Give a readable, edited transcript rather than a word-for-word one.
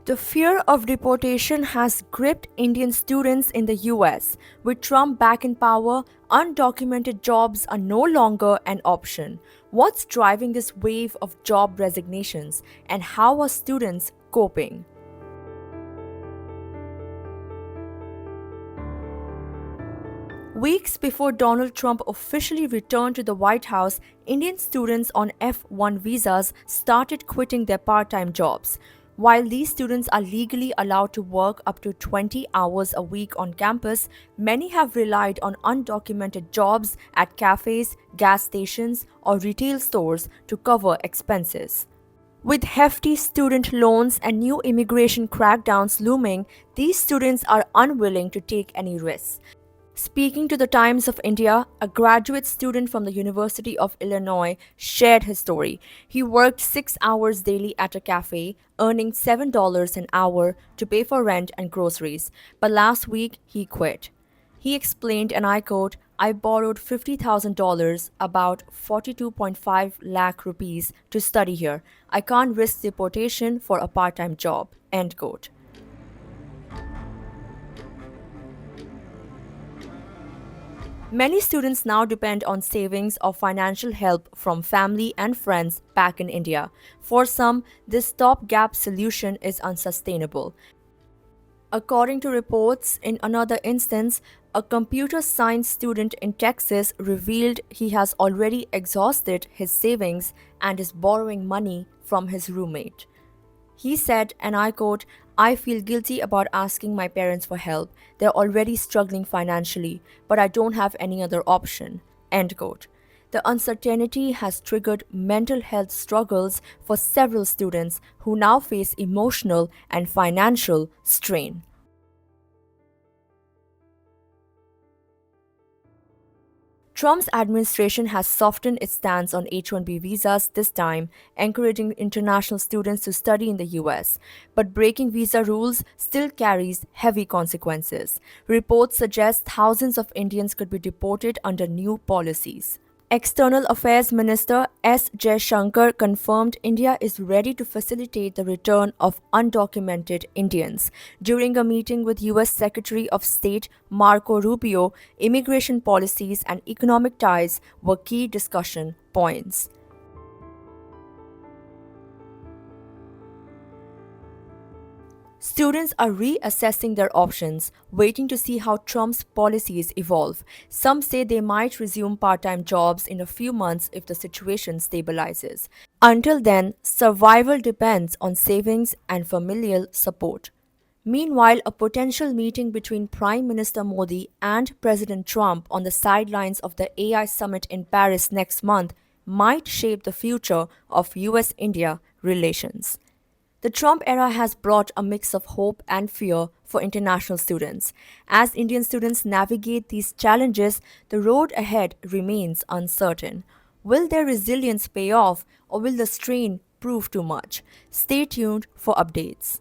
The fear of deportation has gripped Indian students in the US. With Trump back in power, undocumented jobs are no longer an option. What's driving this wave of job resignations, and how are students coping? Weeks before Donald Trump officially returned to the White House, Indian students on F1 visas started quitting their part time jobs. While these students are legally allowed to work up to 20 hours a week on campus, many have relied on undocumented jobs at cafes, gas stations, or retail stores to cover expenses. With hefty student loans and new immigration crackdowns looming, these students are unwilling to take any risks. Speaking to the Times of India, a graduate student from the University of Illinois shared his story. He worked 6 hours daily at a cafe, earning $7 an hour to pay for rent and groceries. But last week, he quit. He explained, and I quote, "I borrowed $50,000, about 42.5 lakh rupees, to study here. I can't risk deportation for a part-time job." End quote. Many students now depend on savings or financial help from family and friends back in India. For some, this stopgap solution is unsustainable. According to reports, in another instance, a computer science student in Texas revealed he has already exhausted his savings and is borrowing money from his roommate. He said, and I quote, "I feel guilty about asking my parents for help. They're already struggling financially, but I don't have any other option." End quote. The uncertainty has triggered mental health struggles for several students who now face emotional and financial strain. Trump's administration has softened its stance on H-1B visas this time, encouraging international students to study in the US. But breaking visa rules still carries heavy consequences. Reports suggest thousands of Indians could be deported under new policies. External Affairs Minister S. Jaishankar confirmed India is ready to facilitate the return of undocumented Indians. During a meeting with US Secretary of State Marco Rubio, immigration policies and economic ties were key discussion points. Students are reassessing their options, waiting to see how Trump's policies evolve. Some say they might resume part time jobs in a few months if the situation stabilizes. Until then, survival depends on savings and familial support. Meanwhile, a potential meeting between Prime Minister Modi and President Trump on the sidelines of the AI summit in Paris next month might shape the future of US India relations. The Trump era has brought a mix of hope and fear for international students. As Indian students navigate these challenges, the road ahead remains uncertain. Will their resilience pay off, or will the strain prove too much? Stay tuned for updates.